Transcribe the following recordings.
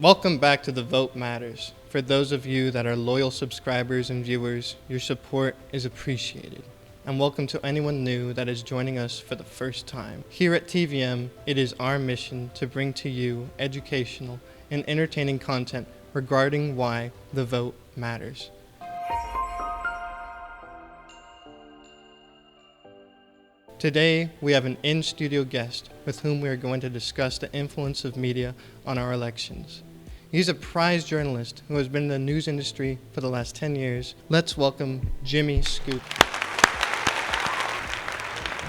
Welcome back to The Vote Matters. For those of you that are loyal subscribers and viewers, your support is appreciated. And welcome to anyone new that is joining us for the first time. Here at TVM, it is our mission to bring to you educational and entertaining content regarding why the vote matters. Today, we have an in-studio guest with whom we are going to discuss the influence of media on our elections. He's a prize journalist who has been in the news industry for the last 10 years. Let's welcome Jimmy Scoop.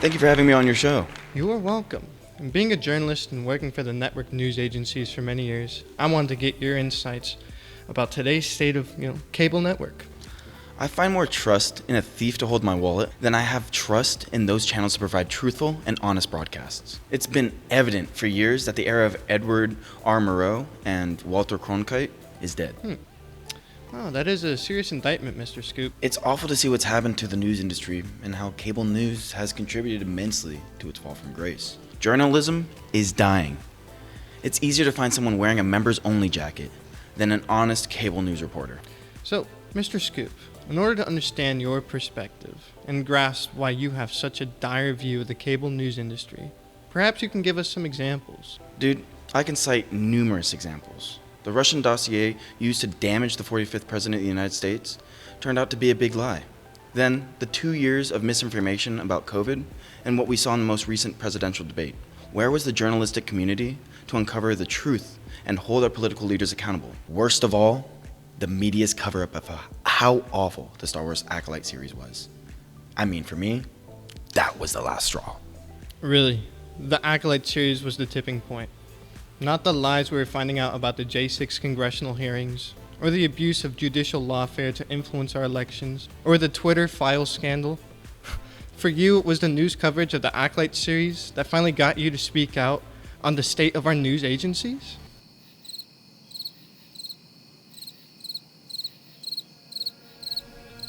Thank you for having me on your show. You are welcome. And being a journalist and working for the network news agencies for many years, I wanted to get your insights about today's state of, cable network. I find more trust in a thief to hold my wallet than I have trust in those channels to provide truthful and honest broadcasts. It's been evident for years that the era of Edward R. Murrow and Walter Cronkite is dead. Oh, that is a serious indictment, Mr. Scoop. It's awful to see what's happened to the news industry and how cable news has contributed immensely to its fall from grace. Journalism is dying. It's easier to find someone wearing a members-only jacket than an honest cable news reporter. So, Mr. Scoop, in order to understand your perspective and grasp why you have such a dire view of the cable news industry, perhaps you can give us some examples. Dude, I can cite numerous examples. The Russian dossier used to damage the 45th president of the United States turned out to be a big lie. Then, the 2 years of misinformation about COVID and what we saw in the most recent presidential debate. Where was the journalistic community to uncover the truth and hold our political leaders accountable? Worst of all, the media's cover-up of how awful the Star Wars Acolyte series was. I mean, for me, that was the last straw. Really, the Acolyte series was the tipping point. Not the lies we were finding out about the J6 congressional hearings, or the abuse of judicial lawfare to influence our elections, or the Twitter file scandal. For you, it was the news coverage of the Acolyte series that finally got you to speak out on the state of our news agencies?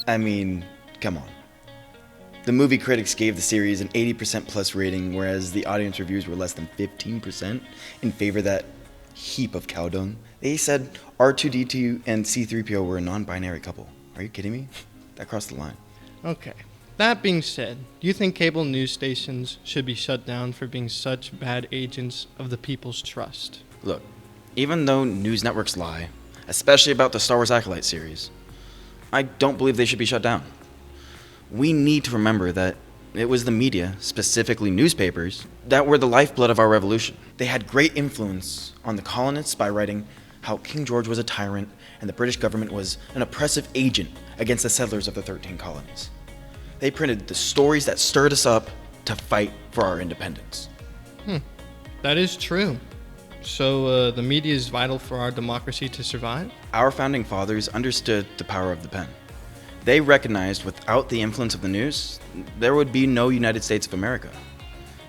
I mean, come on. The movie critics gave the series an 80% plus rating, whereas the audience reviews were less than 15% in favor of that heap of cow dung. They said R2-D2 and C-3PO were a non-binary couple. Are you kidding me? That crossed the line. Okay. That being said, do you think cable news stations should be shut down for being such bad agents of the people's trust? Look, even though news networks lie, especially about the Star Wars Acolyte series, I don't believe they should be shut down. We need to remember that it was the media, specifically newspapers, that were the lifeblood of our revolution. They had great influence on the colonists by writing how King George was a tyrant and the British government was an oppressive agent against the settlers of the 13 colonies. They printed the stories that stirred us up to fight for our independence. That is true. So the media is vital for our democracy to survive? Our founding fathers understood the power of the pen. They recognized without the influence of the news, there would be no United States of America.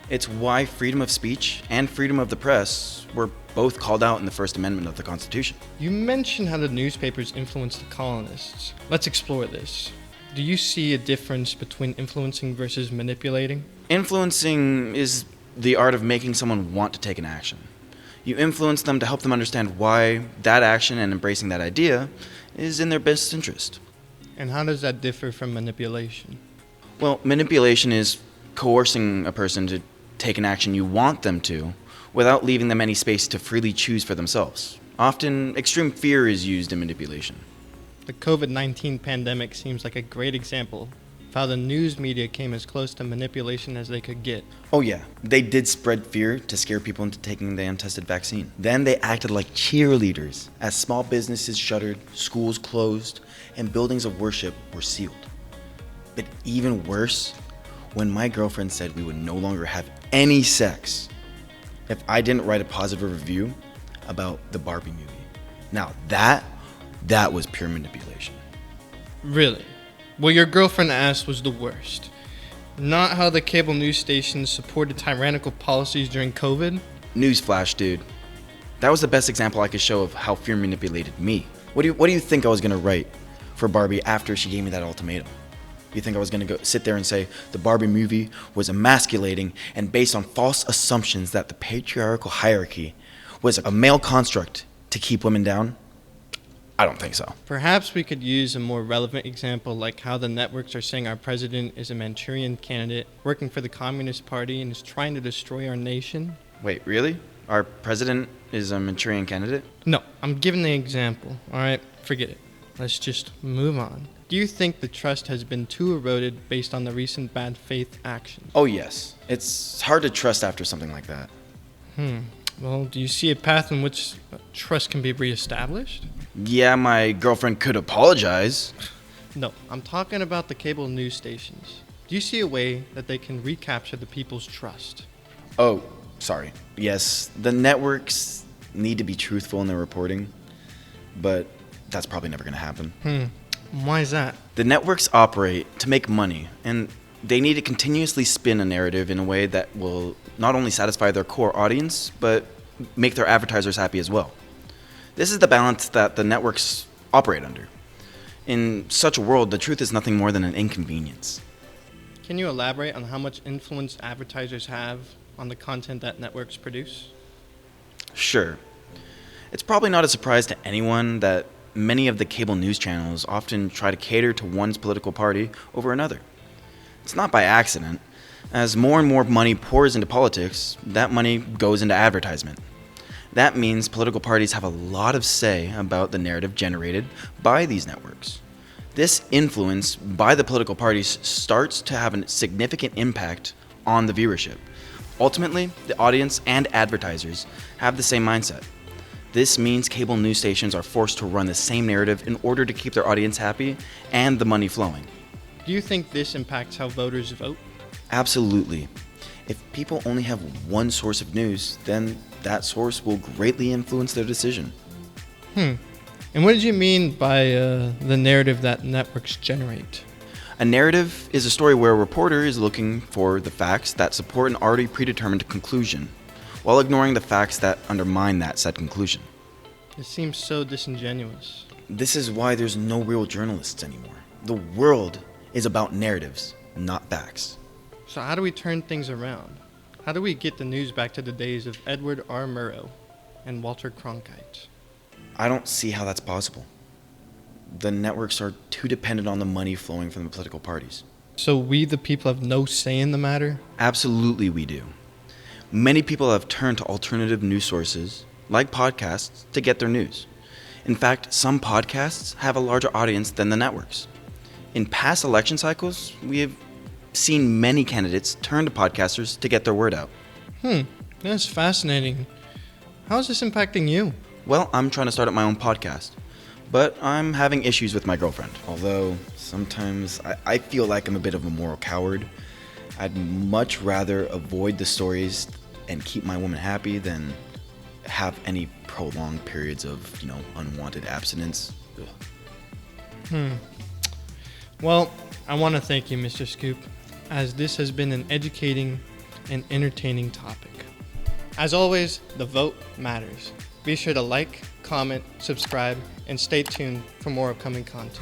It's why freedom of speech and freedom of the press were both called out in the First Amendment of the Constitution. You mentioned how the newspapers influenced the colonists. Let's explore this. Do you see a difference between influencing versus manipulating? Influencing is the art of making someone want to take an action. You influence them to help them understand why that action and embracing that idea is in their best interest. And how does that differ from manipulation? Well, manipulation is coercing a person to take an action you want them to without leaving them any space to freely choose for themselves. Often, extreme fear is used in manipulation. The COVID-19 pandemic seems like a great example of how the news media came as close to manipulation as they could get. Oh yeah, they did spread fear to scare people into taking the untested vaccine. Then they acted like cheerleaders as small businesses shuttered, schools closed, and buildings of worship were sealed. But even worse, when my girlfriend said we would no longer have any sex if I didn't write a positive review about the Barbie movie. Now that was pure manipulation. Really? What your girlfriend asked was the worst. Not how the cable news stations supported tyrannical policies during COVID? Newsflash, dude. That was the best example I could show of how fear manipulated me. What do you think I was gonna write for Barbie after she gave me that ultimatum? You think I was gonna go sit there and say the Barbie movie was emasculating and based on false assumptions that the patriarchal hierarchy was a male construct to keep women down? I don't think so. Perhaps we could use a more relevant example like how the networks are saying our president is a Manchurian candidate working for the Communist Party and is trying to destroy our nation. Wait, really? Our president is a Manchurian candidate? No, I'm giving the example. All right, forget it. Let's just move on. Do you think the trust has been too eroded based on the recent bad faith actions? Oh, yes. It's hard to trust after something like that. Well, do you see a path in which trust can be reestablished? Yeah, my girlfriend could apologize. No, I'm talking about the cable news stations. Do you see a way that they can recapture the people's trust? Oh, sorry. Yes, the networks need to be truthful in their reporting, but that's probably never going to happen. Why is that? The networks operate to make money, and they need to continuously spin a narrative in a way that will not only satisfy their core audience, but make their advertisers happy as well. This is the balance that the networks operate under. In such a world, the truth is nothing more than an inconvenience. Can you elaborate on how much influence advertisers have on the content that networks produce? Sure. It's probably not a surprise to anyone that many of the cable news channels often try to cater to one's political party over another. It's not by accident. As more and more money pours into politics, that money goes into advertisement. That means political parties have a lot of say about the narrative generated by these networks. This influence by the political parties starts to have a significant impact on the viewership. Ultimately, the audience and advertisers have the same mindset. This means cable news stations are forced to run the same narrative in order to keep their audience happy and the money flowing. Do you think this impacts how voters vote? Absolutely. If people only have one source of news, then that source will greatly influence their decision. And what did you mean by the narrative that networks generate? A narrative is a story where a reporter is looking for the facts that support an already predetermined conclusion, while ignoring the facts that undermine that said conclusion. It seems so disingenuous. This is why there's no real journalists anymore. The world is about narratives, not facts. So how do we turn things around? How do we get the news back to the days of Edward R. Murrow and Walter Cronkite? I don't see how that's possible. The networks are too dependent on the money flowing from the political parties. So we, the people, have no say in the matter? Absolutely we do. Many people have turned to alternative news sources, like podcasts, to get their news. In fact, some podcasts have a larger audience than the networks. In past election cycles, we have seen many candidates turn to podcasters to get their word out. That's fascinating. How is this impacting you? Well, I'm trying to start up my own podcast, but I'm having issues with my girlfriend. Although sometimes I feel like I'm a bit of a moral coward. I'd much rather avoid the stories and keep my woman happy than have any prolonged periods of, unwanted abstinence. Ugh. Well, I want to thank you, Mr. Scoop, as this has been an educating and entertaining topic. As always, the vote matters. Be sure to like, comment, subscribe, and stay tuned for more upcoming content.